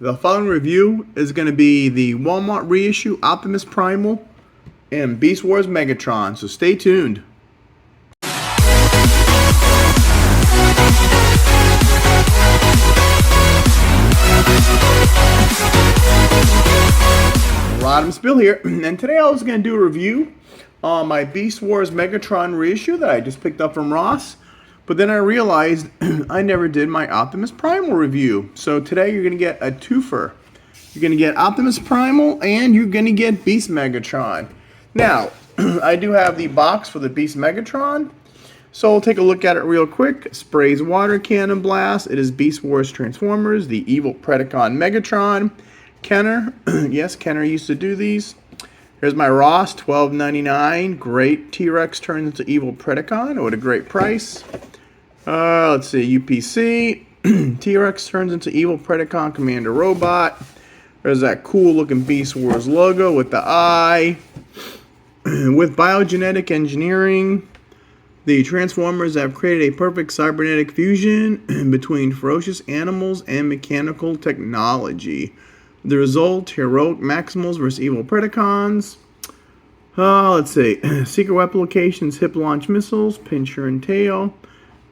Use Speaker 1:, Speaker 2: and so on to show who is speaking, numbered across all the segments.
Speaker 1: The following review is going to be the Walmart reissue Optimus Primal and Beast Wars Megatron, so stay tuned. Rodimusbill here, and today I was going to do a review on my Beast Wars Megatron reissue that I just picked up from Ross. But then I realized I never did my Optimus Primal review. So today you're going to get a twofer. You're going to get Optimus Primal and you're going to get Beast Megatron. Now, I do have the box for the Beast Megatron. So we'll take a look at it real quick. Sprays water cannon blast. It is Beast Wars Transformers, the evil Predacon Megatron. Kenner. Yes, Kenner used to do these. Here's my Ross, $12.99. Great. T-Rex turns into evil Predacon. What a great price. Let's see, UPC. T-Rex turns into evil Predacon Commander Robot. There's that cool looking Beast Wars logo with the eye. With biogenetic engineering, the Transformers have created a perfect cybernetic fusion between ferocious animals and mechanical technology. The result, heroic Maximals versus evil Predacons. Let's see, secret weapon locations, hip launch missiles, pincher and tail.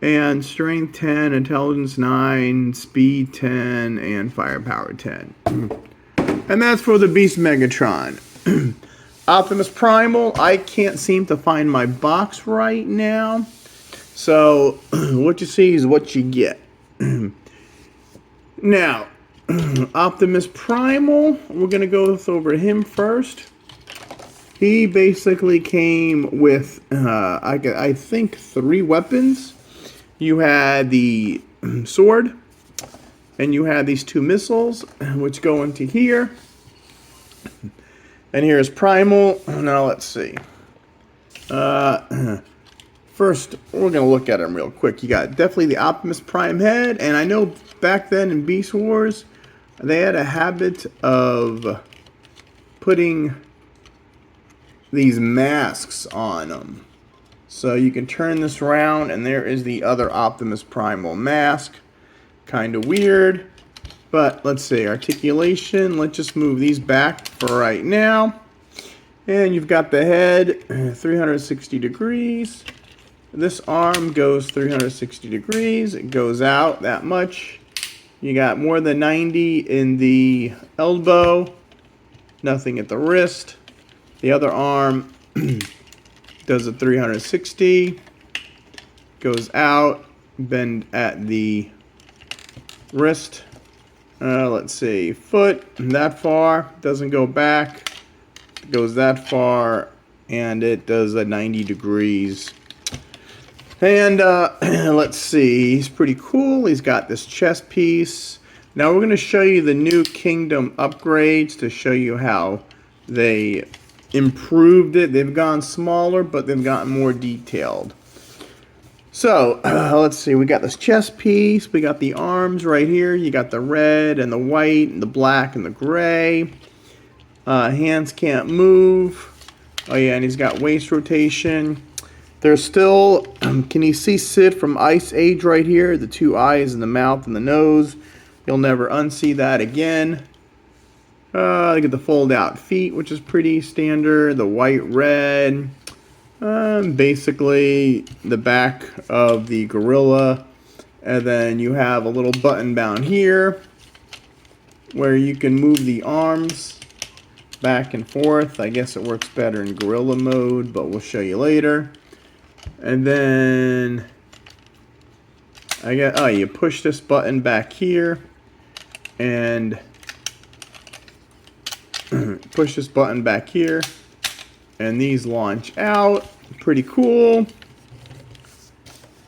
Speaker 1: And strength 10, intelligence 9, speed 10, and firepower 10. And that's for the Beast Megatron. Optimus Primal, I can't seem to find my box right now. So, what you see is what you get. Now, Optimus Primal, we're going to go over him first. He basically came with, I think, 3 weapons. You had the sword, and you had these 2 missiles, which go into here. And here's Primal. Now let's see. First, we're going to look at him real quick. You got definitely the Optimus Prime head, and I know back then in Beast Wars, they had a habit of putting these masks on them. So you can turn this around and there is the other Optimus Primal mask. Kind of weird. But let's see, articulation. Let's just move these back for right now. And you've got the head 360 degrees. This arm goes 360 degrees. It goes out that much. You got more than 90 in the elbow. Nothing at the wrist. The other arm does a 360, goes out, bend at the wrist. Let's see, foot that far, doesn't go back, goes that far, and it does a 90 degrees. And let's see, he's pretty cool. He's got this chest piece. Now we're going to show you the new Kingdom upgrades to show you how they improved it. They've gone smaller, but they've gotten more detailed. So, let's see. We got this chest piece. We got the arms right here. You got the red and the white and the black and the gray. Hands can't move. Oh, yeah, and he's got waist rotation. There's still, can you see Sid from Ice Age right here? The 2 eyes and the mouth and the nose. You'll never unsee that again. Look at the fold-out feet, which is pretty standard. The white, red. Basically, the back of the gorilla. And then you have a little button down here where you can move the arms back and forth. I guess it works better in gorilla mode, but we'll show you later. And then, you push this button back here and push this button back here and these launch out. Pretty cool.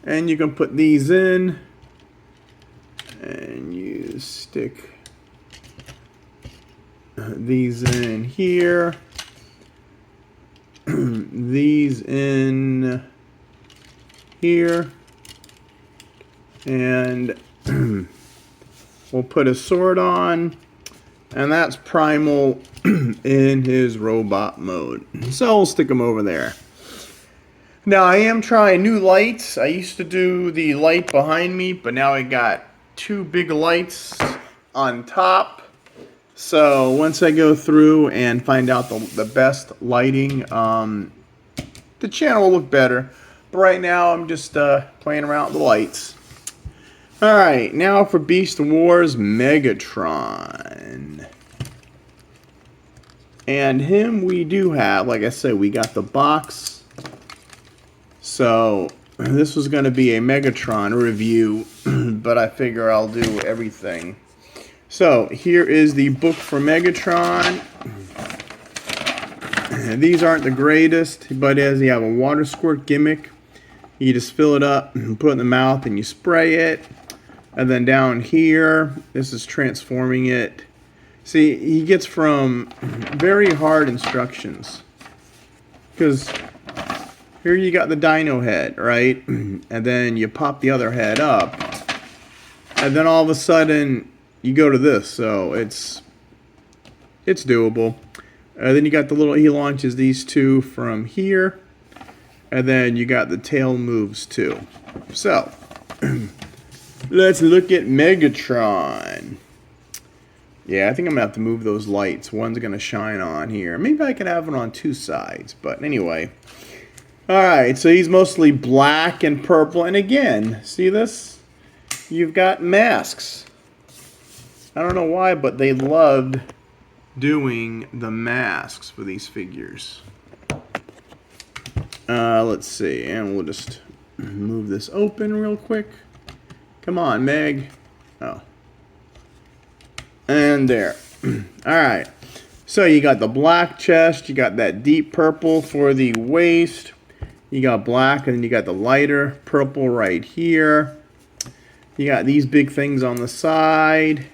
Speaker 1: And you can put these in and you stick these in here, these in here, and we'll put a sword on. And that's Primal in his robot mode. So we'll stick him over there. Now I am trying new lights. I used to do the light behind me, but now I got 2 big lights on top. So once I go through and find out the best lighting, the channel will look better. But right now I'm just playing around with the lights. Alright, now for Beast Wars Megatron. And him we do have, like I said, we got the box. So this was going to be a Megatron review, but I figure I'll do everything. So here is the book for Megatron. These aren't the greatest, but as you have a water squirt gimmick, you just fill it up and put it in the mouth and you spray it. And then down here, this is transforming it. See, he gets from very hard instructions. Because here you got the dino head, right? And then you pop the other head up. And then all of a sudden, you go to this. So it's doable. Then you got the little, he launches these two from here. And then you got the tail moves too. So, let's look at Megatron. Yeah, I think I'm going to have to move those lights. One's going to shine on here. Maybe I could have it on two sides. But anyway. Alright, so he's mostly black and purple. And again, see this? You've got masks. I don't know why, but they loved doing the masks for these figures. Let's see. And we'll just move this open real quick. Come on, Meg. Oh. And there. Alright. So you got the black chest. You got that deep purple for the waist. You got black and then you got the lighter purple right here. You got these big things on the side.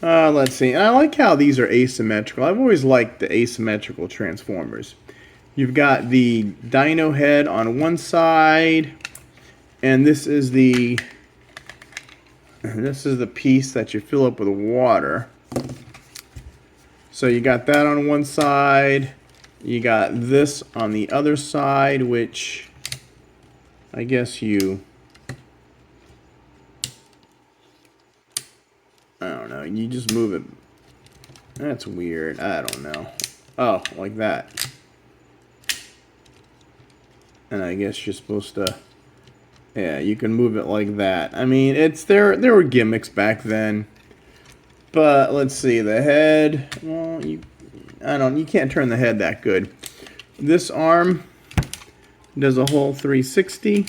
Speaker 1: Let's see. And I like how these are asymmetrical. I've always liked the asymmetrical Transformers. You've got the dino head on one side. And this is the piece that you fill up with water. So you got that on one side. You got this on the other side, which I guess I don't know, you just move it. That's weird. I don't know. Oh, like that. And I guess you're supposed to, yeah, you can move it like that. I mean, there were gimmicks back then. But let's see, the head, well, you can't turn the head that good. This arm does a whole 360.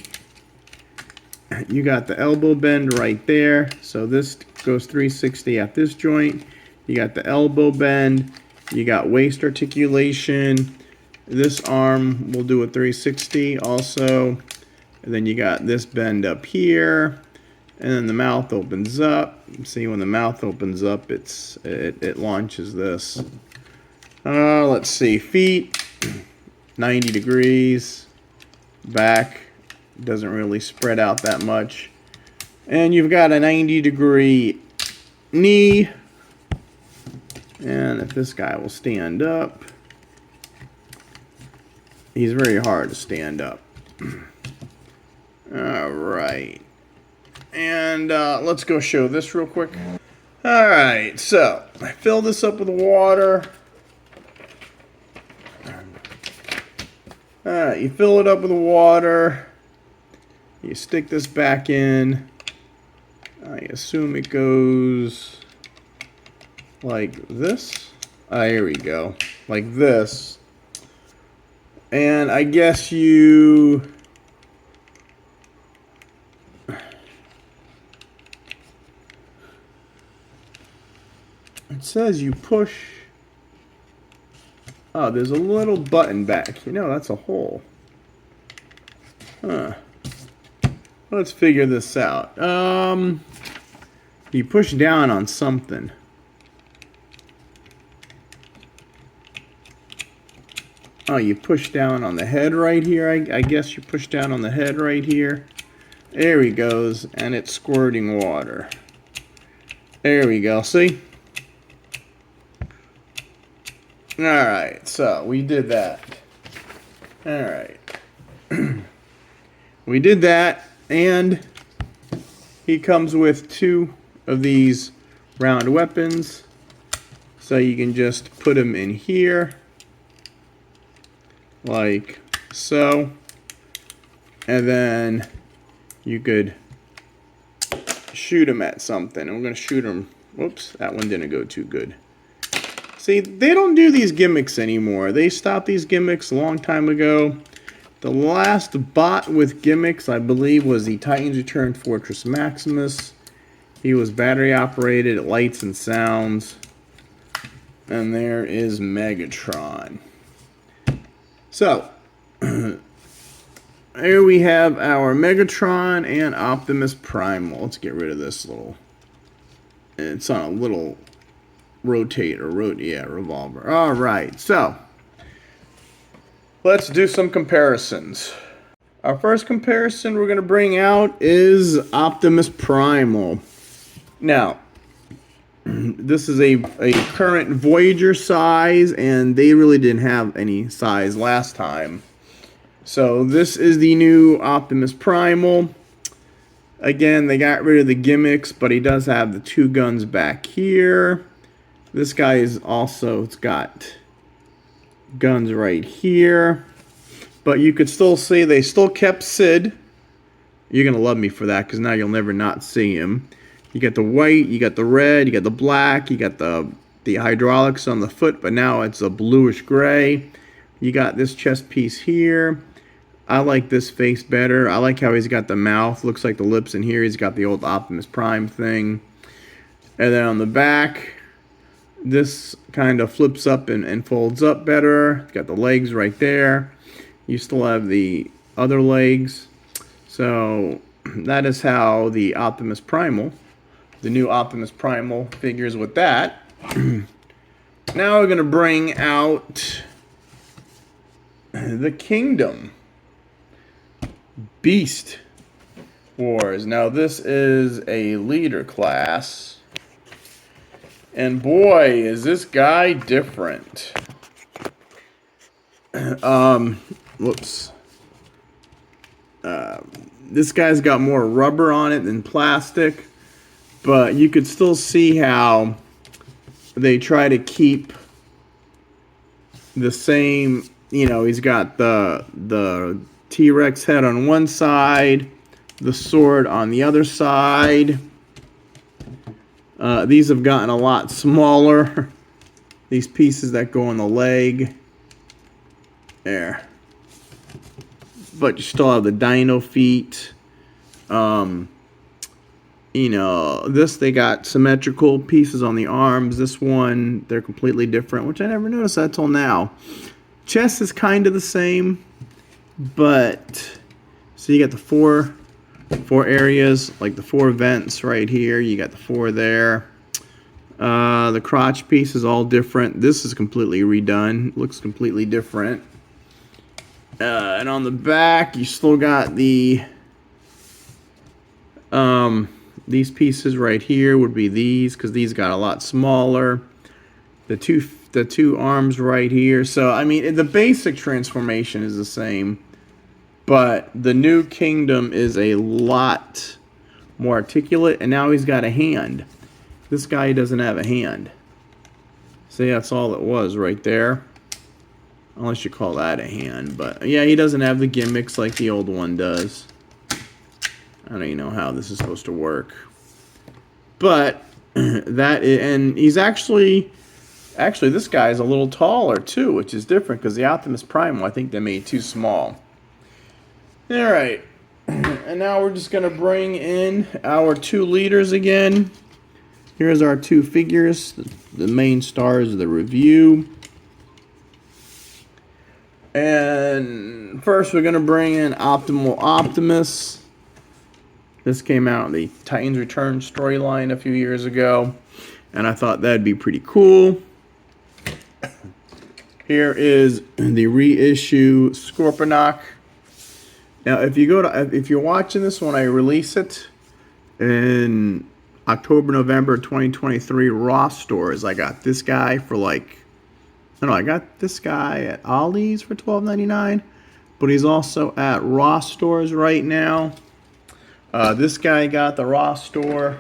Speaker 1: You got the elbow bend right there. So this goes 360 at this joint. You got the elbow bend. You got waist articulation. This arm will do a 360 also. And then you got this bend up here. And then the mouth opens up. See, when the mouth opens up, it launches this. Let's see, feet, 90 degrees. Back doesn't really spread out that much. And you've got a 90-degree knee. And if this guy will stand up, he's very hard to stand up. All right. And let's go show this real quick. Alright, so I fill this up with water. Alright, you fill it up with water. You stick this back in. I assume it goes like this. Here we go. Like this. And I guess you... It says you push. Oh, there's a little button back. You know, that's a hole. Huh. Let's figure this out. You push down on something. Oh, you push down on the head right here. I guess you push down on the head right here. There he goes, and it's squirting water. There we go. See? Alright, so we did that. Alright. We did that, and he comes with two of these round weapons. So you can just put them in here, like so. And then you could shoot them at something. And we're going to shoot them. Whoops, that one didn't go too good. See, they don't do these gimmicks anymore. They stopped these gimmicks a long time ago. The last bot with gimmicks, I believe, was the Titans Return Fortress Maximus. He was battery operated, lights and sounds. And there is Megatron. So, here we have our Megatron and Optimus Primal. Let's get rid of this little... It's on a little revolver. Alright, so let's do some comparisons. Our first comparison we're going to bring out is Optimus Primal. Now, this is a current Voyager size, and they really didn't have any size last time. So this is the new Optimus Primal. Again, they got rid of the gimmicks, but he does have the two guns back here. This guy is also, it's got guns right here. But you could still see they still kept Sid. You're going to love me for that, because now you'll never not see him. You got the white, you got the red, you got the black, you got the hydraulics on the foot, but now it's a bluish gray. You got this chest piece here. I like this face better. I like how he's got the mouth. Looks like the lips in here. He's got the old Optimus Prime thing. And then on the back, this kind of flips up and folds up better. Got the legs right there. You still have the other legs. So that is how the Optimus Primal, the new Optimus Primal, figures with that. Now we're going to bring out the Kingdom Beast Wars. Now this is a leader class. And boy, is this guy different. Whoops. This guy's got more rubber on it than plastic. But you could still see how they try to keep the same, you know, he's got the T-Rex head on one side, the sword on the other side. These have gotten a lot smaller. These pieces that go on the leg. There. But you still have the dino feet. You know, this, they got symmetrical pieces on the arms. This one, they're completely different, which I never noticed that till now. Chest is kind of the same, but so you got the four areas, like the 4 vents right here. You got the 4 there. The crotch piece is all different. This is completely redone. Looks completely different. And on the back, you still got the these pieces right here would be these, because these got a lot smaller. The two arms right here. So I mean, the basic transformation is the same, but the new Kingdom is a lot more articulate, and now he's got a hand. This guy doesn't have a hand. See, that's all it was right there. Unless you call that a hand. But yeah, he doesn't have the gimmicks like the old one does. I don't even know how this is supposed to work. But that is, and he's actually this guy is a little taller too, which is different, because the Optimus Primal, I think they made too small. Alright. And now we're just going to bring in our 2 leaders again. Here's our 2 figures, the main stars of the review. And first we're going to bring in Optimal Optimus. This came out in the Titans Return storyline a few years ago, and I thought that'd be pretty cool. Here is the reissue Scorponok. Now, if you're watching this when I release it in October, November 2023 Ross stores, I got this guy for I got this guy at Ollie's for $12.99, but he's also at Ross stores right now. This guy got the Ross store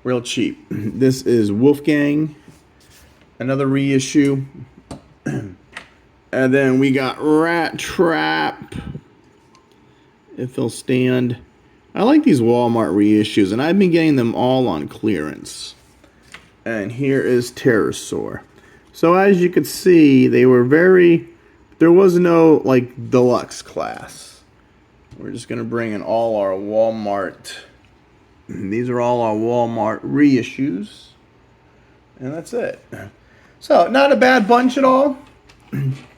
Speaker 1: real cheap. This is Wolfgang. Another reissue. And then we got Rat Trap, if they'll stand. I like these Walmart reissues, and I've been getting them all on clearance. And here is Pterosaur. So as you can see, they were there was no like deluxe class. We're just gonna bring in all our Walmart. These are all our Walmart reissues. And that's it. So not a bad bunch at all.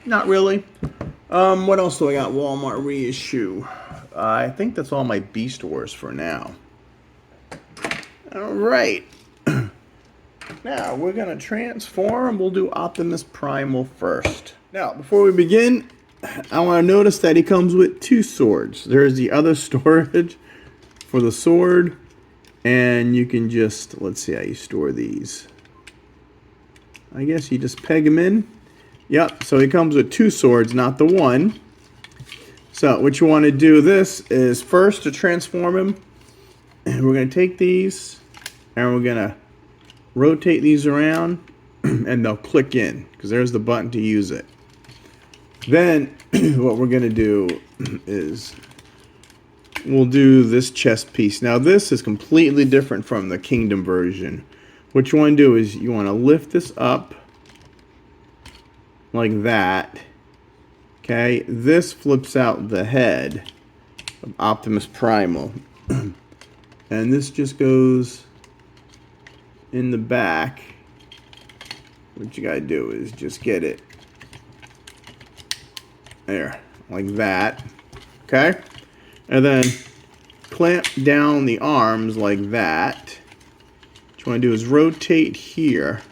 Speaker 1: Not really. What else do I got? Walmart reissue. I think that's all my Beast Wars for now. Alright. Now, we're going to transform. We'll do Optimus Primal first. Now, before we begin, I want to notice that he comes with 2 swords. There's the other storage for the sword. And you can just, let's see how you store these. I guess you just peg them in. Yep, so he comes with 2 swords, not the one. So what you want to do this is first to transform him. And we're going to take these and we're going to rotate these around and they'll click in because there's the button to use it. Then what we're going to do is we'll do this chest piece. Now this is completely different from the Kingdom version. What you want to do is you want to lift this up like that. Okay, this flips out the head of Optimus Primal. And this just goes in the back. What you gotta do is just get it there, like that. Okay? And then clamp down the arms like that. What you want to do is rotate here.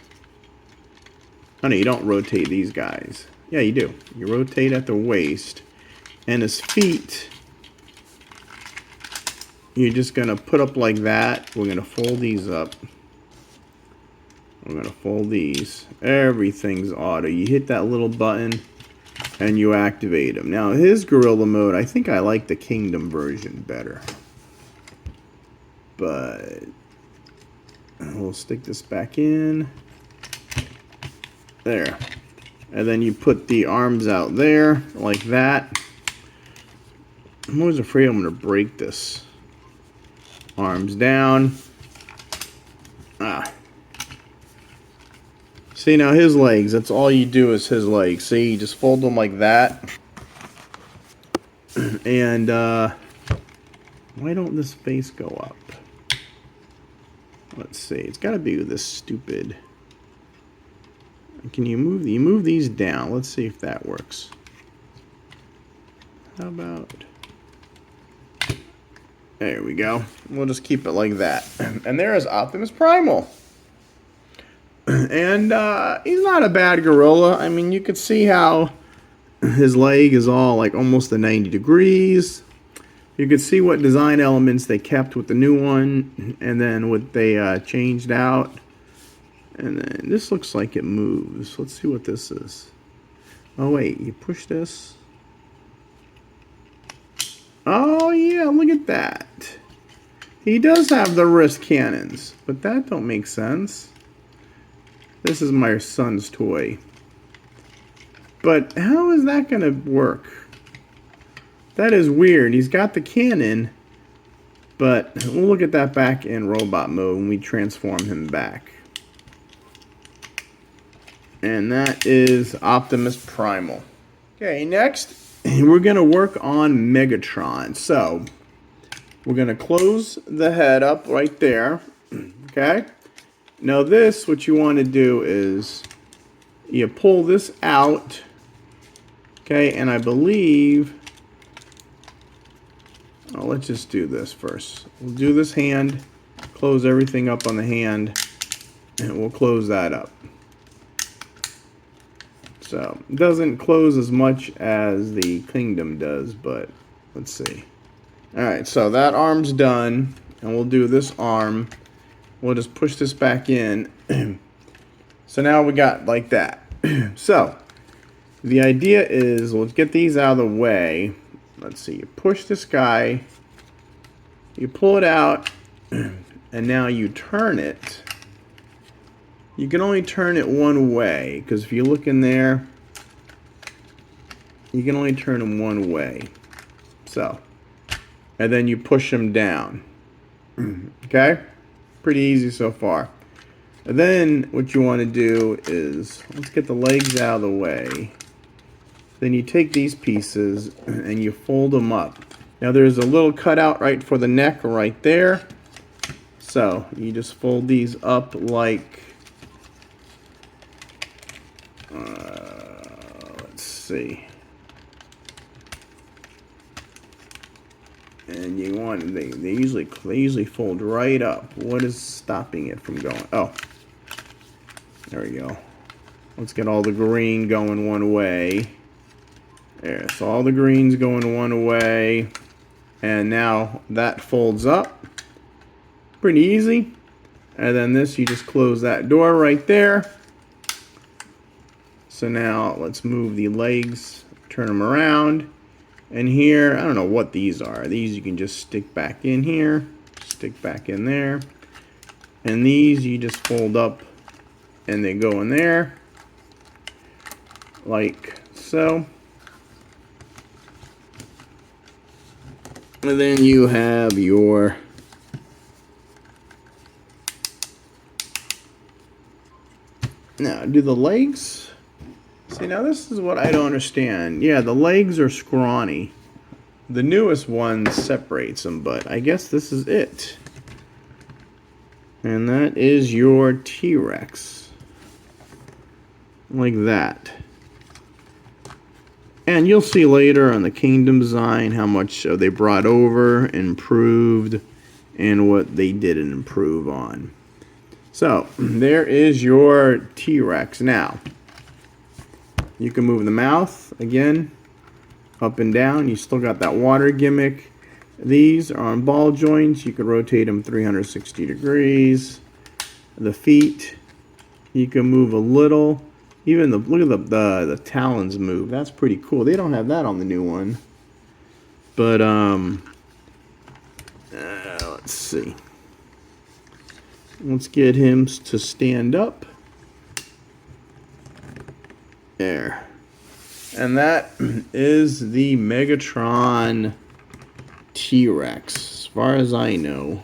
Speaker 1: Oh no, you don't rotate these guys. Yeah, you do. You rotate at the waist. And his feet, you're just going to put up like that. We're going to fold these up. We're going to fold these. Everything's auto. You hit that little button and you activate him. Now, his gorilla mode, I think I like the Kingdom version better. But we'll stick this back in. There. And then you put the arms out there like that. I'm always afraid I'm going to break this. Arms down. See, now his legs, that's all you do is his legs. See, you just fold them like that. And why don't this face go up? Let's see. It's got to be this stupid. Can you move these down? Let's see if that works. How about... There we go. We'll just keep it like that. And there is Optimus Primal. And he's not a bad gorilla. I mean, you could see how his leg is all like almost 90 degrees. You could see what design elements they kept with the new one. And then what they changed out. And then this looks like it moves. Let's see what this is. Oh, wait. You push this. Oh, yeah. Look at that. He does have the wrist cannons. But that don't make sense. This is my son's toy. But how is that going to work? That is weird. He's got the cannon. But we'll look at that back in robot mode when we transform him back. And that is Optimus Primal. Okay, next, we're going to work on Megatron. So, we're going to close the head up right there. Okay? Now this, what you want to do is, you pull this out. Okay, and I believe... Oh, let's just do this first. We'll do this hand, close everything up on the hand, and we'll close that up. So, it doesn't close as much as the Kingdom does, but let's see. Alright, so that arm's done, and we'll do this arm. We'll just push this back in. So now we got like that. So, the idea is, let's get these out of the way. Let's see, you push this guy, you pull it out, and now you turn it. you can only turn it one way, because if you look in there, you can only turn them one way. So, and then you push them down. Okay? Pretty easy so far. And then what you want to do is, let's get the legs out of the way. Then you take these pieces and you fold them up. Now there's a little cutout right for the neck right there. So you just fold these up like, let's see. And you want, they usually fold right up. What is stopping it from going? Oh, there we go. Let's get all the green going one way. There, so all the green's going one way. And now that folds up. Pretty easy. And then this, you just close that door right there. So now let's move the legs, turn them around. And here, I don't know what these are. These you can just stick back in here, stick back in there. And these you just fold up and they go in there. Like so. And then you have your now do the legs. See, now this is what I don't understand. Yeah, the legs are scrawny. The newest one separates them, but I guess this is it. And that is your T-Rex. Like that. And you'll see later on the Kingdom design how much they brought over, improved, and what they didn't improve on. So, there is your T-Rex. Now, you can move the mouth, again, up and down. You still got that water gimmick. These are on ball joints. You can rotate them 360 degrees. The feet, you can move a little. Even look at the talons move. That's pretty cool. They don't have that on the new one. But let's see. Let's get him to stand up. There. And that is the Megatron T-Rex, as far as I know.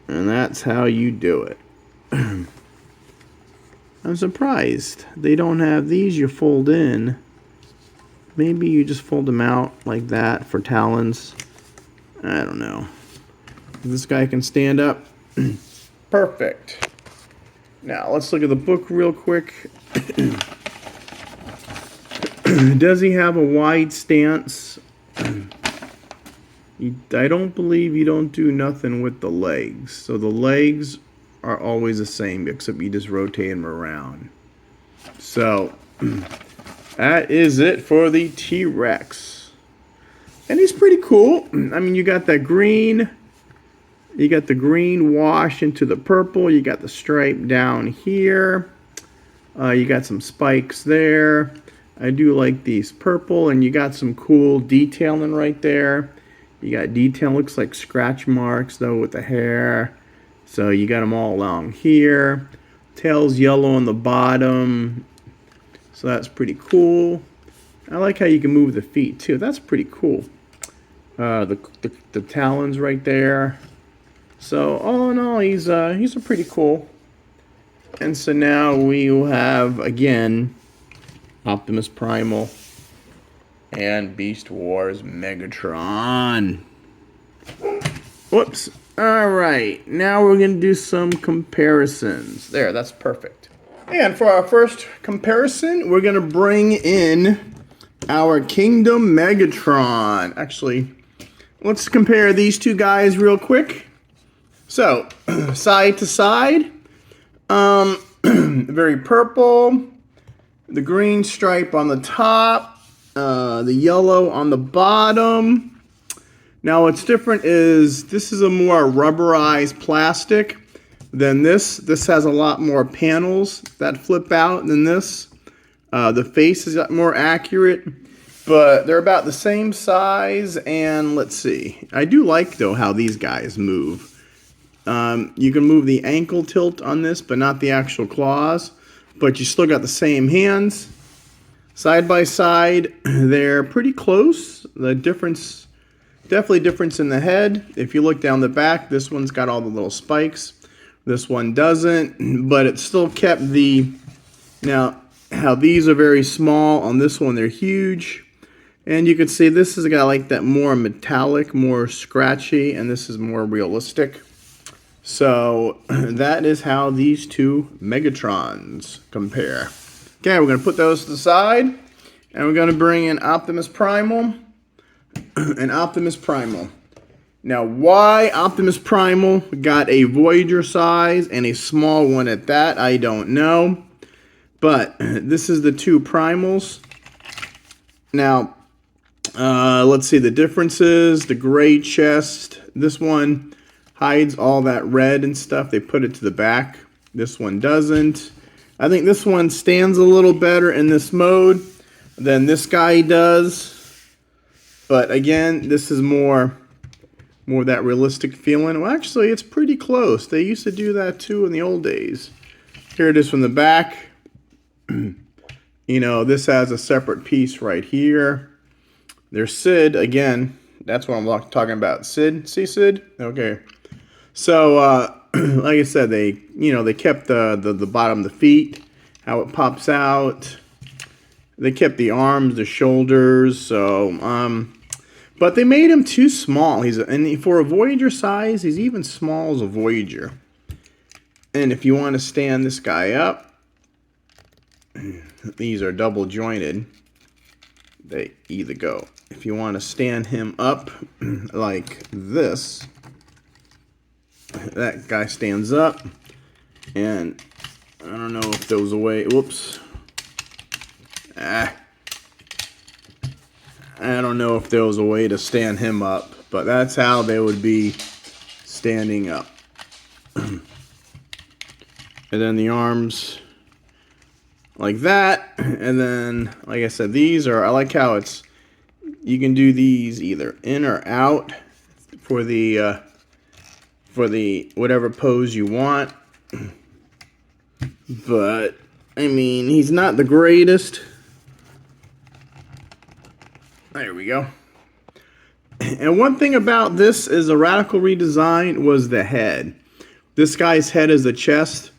Speaker 1: And that's how you do it. I'm surprised they don't have these you fold in. Maybe you just fold them out like that for talons. I don't know. This guy can stand up. Perfect. Now let's look at the book real quick. Does he have a wide stance? I don't believe you don't do nothing with the legs. So the legs are always the same, except you just rotate them around. So that is it for the T-Rex. And he's pretty cool. I mean, you got that green. You got the green wash into the purple. You got the stripe down here. You got some spikes there. I do like these purple, and you got some cool detailing right there. You got detail, looks like scratch marks though with the hair. So you got them all along here. Tail's yellow on the bottom. So that's pretty cool. I like how you can move the feet too. That's pretty cool. The talons right there. So all in all, he's a pretty cool. And so now we will have again Optimus Primal and Beast Wars Megatron. Whoops. Alright, now we're going to do some comparisons. There, that's perfect. And for our first comparison, we're going to bring in our Kingdom Megatron. Actually, let's compare these two guys real quick. So, side to side, very purple, the green stripe on the top, the yellow on the bottom. Now what's different is this is a more rubberized plastic than this. This has a lot more panels that flip out than this. The face is more accurate, but they're about the same size. And let's see. I do like though how these guys move. You can move the ankle tilt on this, but not the actual claws. But you still got the same hands. Side by side, they're pretty close. The difference, definitely difference in the head. If you look down the back, this one's got all the little spikes. This one doesn't, but it still kept the, now how these are very small, on this one they're huge. And you can see this has got like that more metallic, more scratchy, and this is more realistic. So that is how these two Megatrons compare. Okay, we're going to put those to the side, and we're going to bring in Optimus Primal and Optimus Primal. Now, why Optimus Primal got a Voyager size and a small one at that, I don't know. But this is the two Primals. Now, let's see the differences. The gray chest, this one hides all that red and stuff. They put it to the back. This one doesn't. I think this one stands a little better in this mode than this guy does. But again, this is more of that realistic feeling. Well, actually, it's pretty close. They used to do that too in the old days. Here it is from the back. You know, this has a separate piece right here. There's Sid, again. That's what I'm talking about. Sid, see Sid? Okay. So, like I said, they kept the bottom of the feet, how it pops out. They kept the arms, the shoulders. So, but they made him too small. And for a Voyager size, he's even small as a Voyager. And if you want to stand this guy up, these are double jointed. They either go. If you want to stand him up like this, that guy stands up, and I don't know if there was a way. Whoops. I don't know if there was a way to stand him up, but that's how they would be standing up. And then the arms like that, and then like I said, these are, I like how it's, you can do these either in or out for the whatever pose you want. But I mean, he's not the greatest. There we go. And one thing about this is a radical redesign was the head. This guy's head is the chest,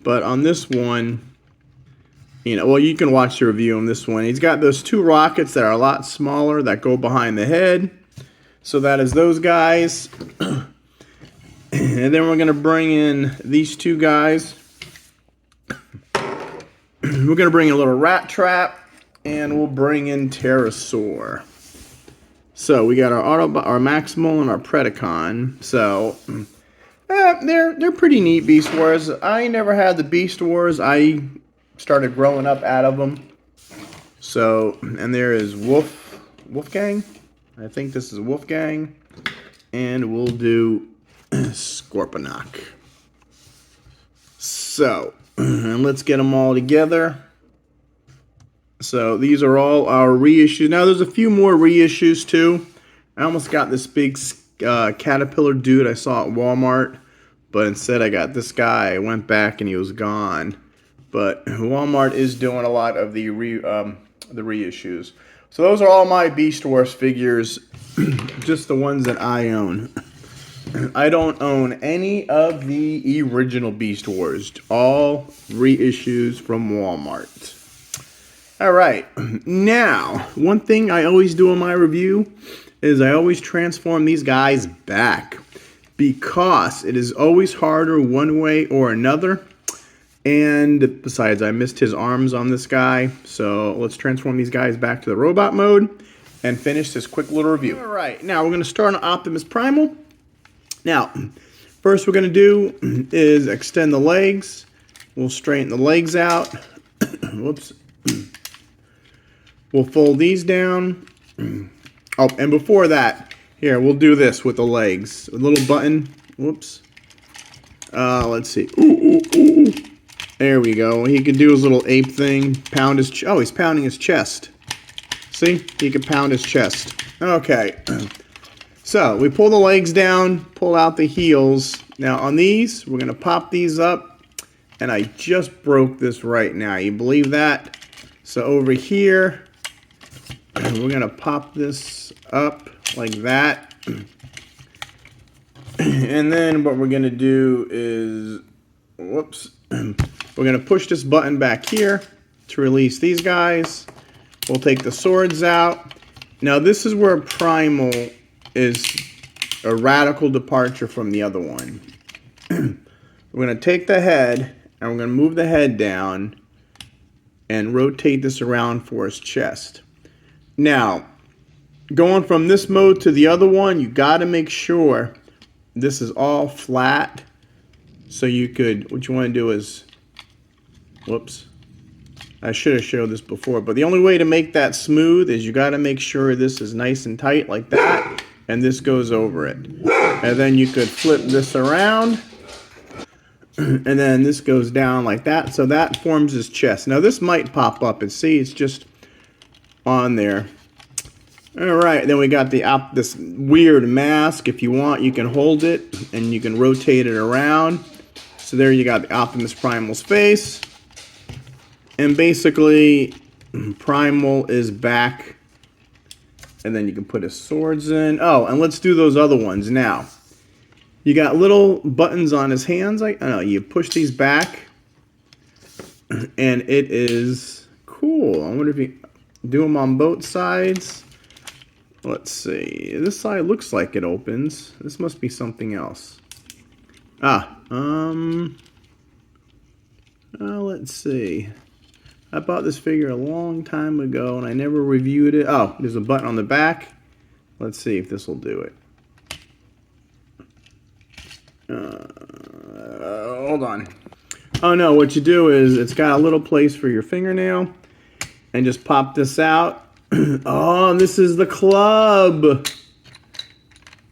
Speaker 1: but on this one, you know, well, you can watch the review on this one. He's got those two rockets that are a lot smaller that go behind the head. So that is those guys. And then we're going to bring in these two guys. We're going to bring in a little rat trap, and we'll bring in Pterosaur. So we got our Maximal and our Predacon. So they're pretty neat Beast Wars. I never had the Beast Wars. I started growing up out of them. So, and there is Wolfgang. I think this is Wolfgang. And we'll do Scorponok. So, and let's get them all together. So these are all our reissues. Now there's a few more reissues too. I almost got this big caterpillar dude I saw at Walmart, but instead I got this guy. I went back and he was gone. But Walmart is doing a lot of the reissues. So those are all my Beast Wars figures, just the ones that I own. I don't own any of the original Beast Wars. All reissues from Walmart. Alright, now, one thing I always do in my review is I always transform these guys back. Because it is always harder one way or another. And besides, I missed his arms on this guy. So let's transform these guys back to the robot mode and finish this quick little review. Alright, now we're going to start on Optimus Primal. Now, first we're going to do is extend the legs. We'll straighten the legs out. Whoops. We'll fold these down. Oh, and before that, here, we'll do this with the legs. A little button. Whoops. Let's see. Ooh, ooh, ooh. There we go. He can do his little ape thing. Pound his... Oh, he's pounding his chest. See? He can pound his chest. Okay. So, we pull the legs down, pull out the heels, Now on these, we're going to pop these up. And I just broke this right now. You believe that? So over here, we're going to pop this up like that. And then what we're going to do is, whoops, we're going to push this button back here to release these guys. We'll take the swords out. Now this is where Primal is a radical departure from the other one. We're going to take the head, and we're going to move the head down and rotate this around for his chest. Now, going from this mode to the other one, you got to make sure this is all flat. So you could, what you want to do is, whoops, I should have showed this before, but the only way to make that smooth is you got to make sure this is nice and tight like that, and this goes over it. And then you could flip this around, and then this goes down like that, so that forms his chest. Now this might pop up, and see, it's just on there. Alright, then we got this weird mask. If you want, you can hold it, and you can rotate it around. So there you got the Optimus Primal's face. And basically, Primal is back. And then you can put his swords in. Oh, and let's do those other ones now. You got little buttons on his hands. I don't know, you push these back. And it is cool. I wonder if you do them on both sides. Let's see. This side looks like it opens. This must be something else. Let's see. I bought this figure a long time ago and I never reviewed it. Oh, there's a button on the back. Let's see if this will do it. Hold on. Oh no, what you do is it's got a little place for your fingernail and just pop this out. Oh, this is the club.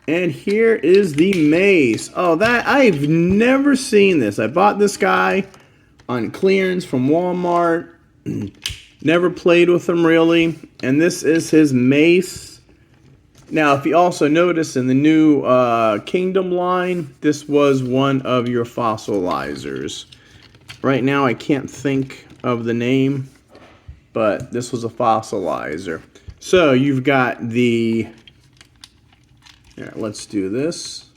Speaker 1: And here is the mace. Oh, that I've never seen this. I bought this guy on clearance from Walmart. Never played with him really. And this is his mace. Now, if you also notice in the new Kingdom line, this was one of your fossilizers. Right now, I can't think of the name, but this was a fossilizer. So you've got the... All right, let's do this.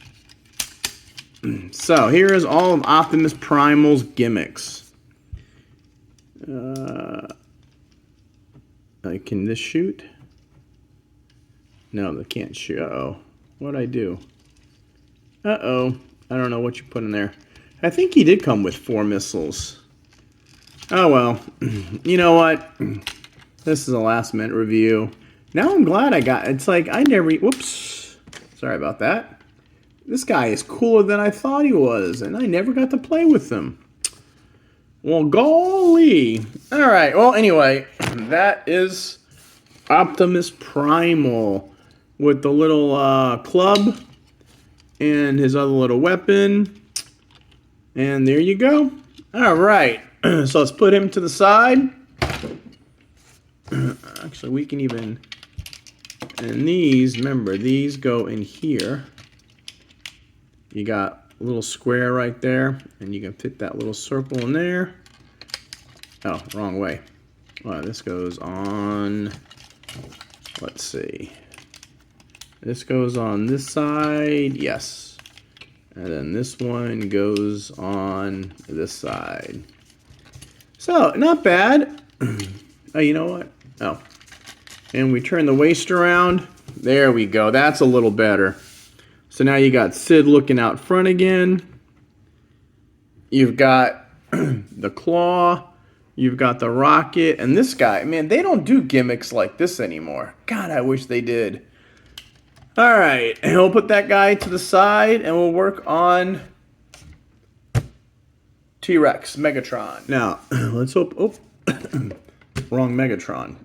Speaker 1: So here is all of Optimus Primal's gimmicks. Can this shoot? No, they can't shoot. Uh-oh. What'd I do? Uh-oh. I don't know what you put in there. I think he did come with 4 missiles. Oh, well. You know what? This is a last-minute review. Now I'm glad I got... It's like I never... Whoops. Sorry about that. This guy is cooler than I thought he was, and I never got to play with him. Well, golly. Alright, well, anyway, that is Optimus Primal with the little club and his other little weapon. And there you go. Alright, so let's put him to the side. Actually, we can even... And these, remember, these go in here. You got a little square right there, and you can fit that little circle in there. Oh, wrong way. Well, this goes on, let's see. This goes on this side, yes. And then this one goes on this side. So, not bad. Oh, you know what? Oh. And we turn the waist around. There we go. That's a little better. So now you got Sid looking out front again. You've got the claw. You've got the rocket. And this guy, man, they don't do gimmicks like this anymore. God, I wish they did. All right. And we'll put that guy to the side and we'll work on T-Rex, Megatron. Now, let's hope... Oh, wrong Megatron.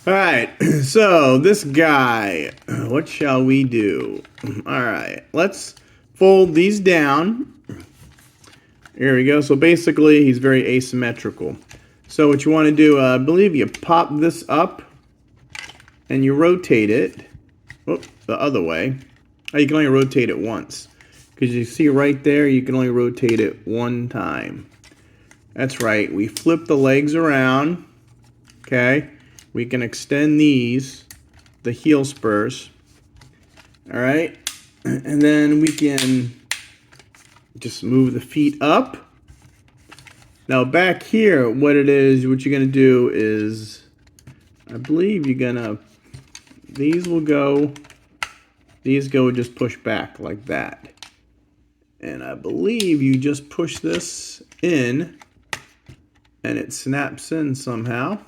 Speaker 1: Alright, so this guy, what shall we do? Alright, let's fold these down. Here we go. So basically, he's very asymmetrical. So what you want to do, I believe you pop this up and you rotate it. Oh, the other way. Oh, you can only rotate it once. Because you see right there, you can only rotate it one time. That's right. We flip the legs around. Okay. We can extend these, the heel spurs. All right. And then we can just move the feet up. Now back here, what you're going to do is, I believe you're going to, these go just push back like that. And I believe you just push this in and it snaps in somehow.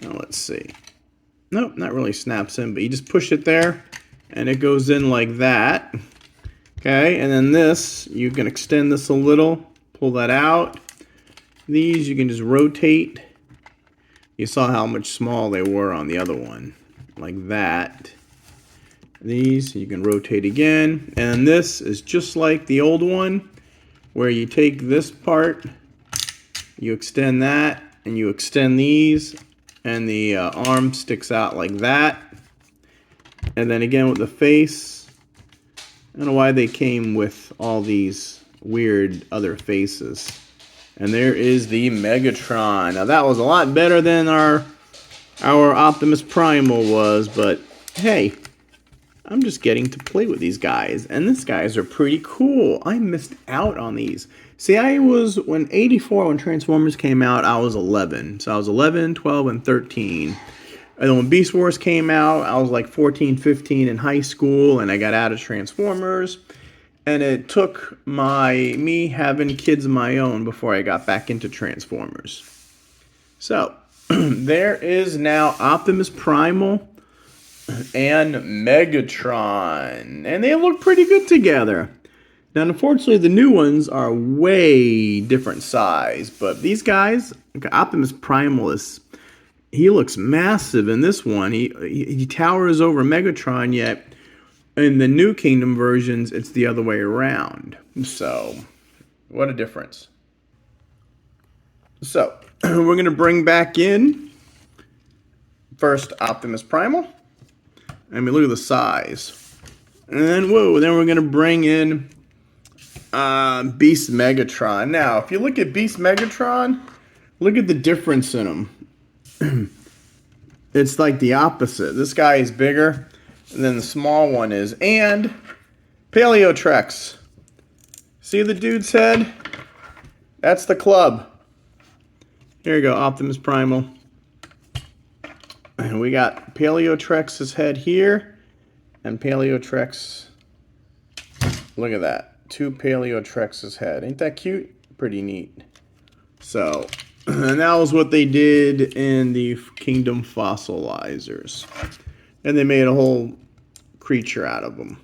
Speaker 1: Now let's see. Nope, not really snaps in, but you just push it there and it goes in like that. Okay, and then this, you can extend this a little, pull that out. These you can just rotate. You saw how much small they were on the other one, like that. These you can rotate again, and this is just like the old one, where you take this part, you extend that, and you extend these, and the arm sticks out like that. And then again with the face, I don't know why they came with all these weird other faces. And there is the Megatron. Now that was a lot better than our Optimus Primal was, but hey, I'm just getting to play with these guys, and these guys are pretty cool. I missed out on these. See, when '84, when Transformers came out, I was 11. So I was 11, 12, and 13. And then when Beast Wars came out, I was like 14, 15 in high school, and I got out of Transformers. And it took me having kids of my own before I got back into Transformers. So, there is now Optimus Primal and Megatron. And they look pretty good together. Now, unfortunately, the new ones are way different size. But these guys, Optimus Primal, he looks massive in this one. He towers over Megatron, yet in the New Kingdom versions, it's the other way around. So, what a difference. So, we're going to bring back in first Optimus Primal. I mean, look at the size. And then, whoa, then we're going to bring in Beast Megatron. Now, if you look at Beast Megatron, look at the difference in them. It's like the opposite. This guy is bigger than the small one is. And Paleotrex. See the dude's head? That's the club. Here you go, Optimus Primal. And we got Paleotrex's head here. And Paleotrex. Look at that. 2 Paleotrex's head. Ain't that cute? Pretty neat. So, and that was what they did in the Kingdom Fossilizers. And they made a whole creature out of them.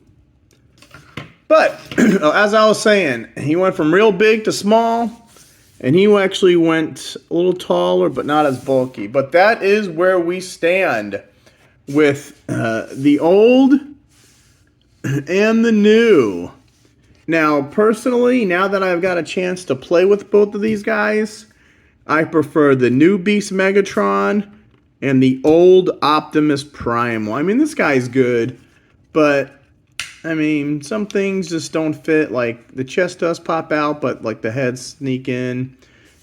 Speaker 1: But, as I was saying, he went from real big to small. And he actually went a little taller, but not as bulky. But that is where we stand with the old and the new. Now, personally, now that I've got a chance to play with both of these guys, I prefer the new Beast Megatron and the old Optimus Primal. I mean, this guy's good, but I mean, some things just don't fit. Like, the chest does pop out, but, like, the heads sneak in.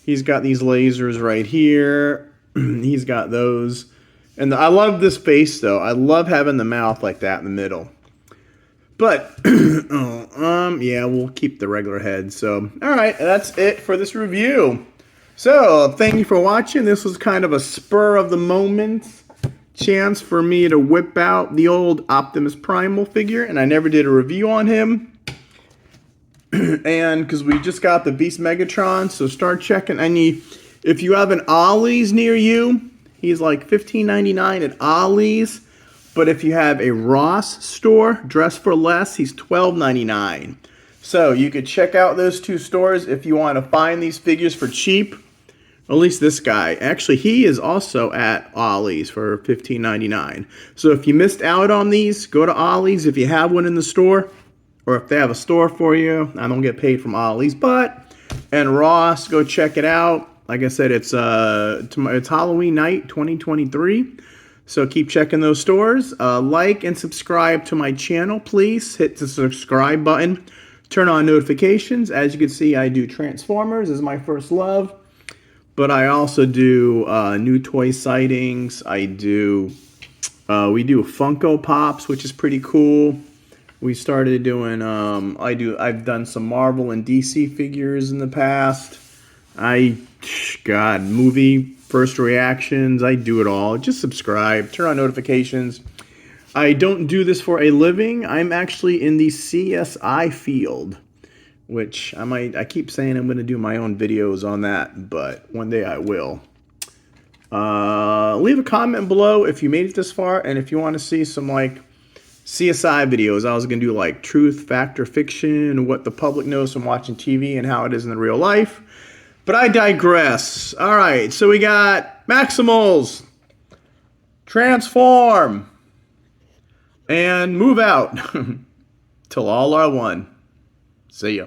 Speaker 1: He's got these lasers right here. He's got those. And I love this face, though. I love having the mouth like that in the middle. But, yeah, we'll keep the regular head. So, all right, that's it for this review. So, thank you for watching. This was kind of a spur-of-the-moment chance for me to whip out the old Optimus Primal figure, and I never did a review on him. And because we just got the Beast Megatron, so start checking. If you have an Ollie's near you, he's like $15.99 at Ollie's. But if you have a Ross store, Dress for Less, he's $12.99. So you could check out those two stores if you want to find these figures for cheap. At least this guy. Actually, he is also at Ollie's for $15.99. So if you missed out on these, go to Ollie's if you have one in the store. Or if they have a store for you. I don't get paid from Ollie's, and Ross, go check it out. Like I said, it's Halloween night 2023. So keep checking those stores. Like and subscribe to my channel, please. Hit the subscribe button Turn on notifications. As you can see, I do Transformers as my first love. But I also do new toy sightings. We do Funko Pops, which is pretty cool. We started doing, I've done some Marvel and DC figures in the past. Movie first reactions. I do it all. Just subscribe, turn on notifications. I don't do this for a living. I'm actually in the CSI field, which I keep saying I'm going to do my own videos on that, but one day I will. Leave a comment below if you made it this far, and if you want to see some like CSI videos. I was going to do like truth, fact, or fiction, what the public knows from watching TV and how it is in the real life. But I digress. All right, so we got Maximals, Transform, and Move Out. Till all are one. See ya.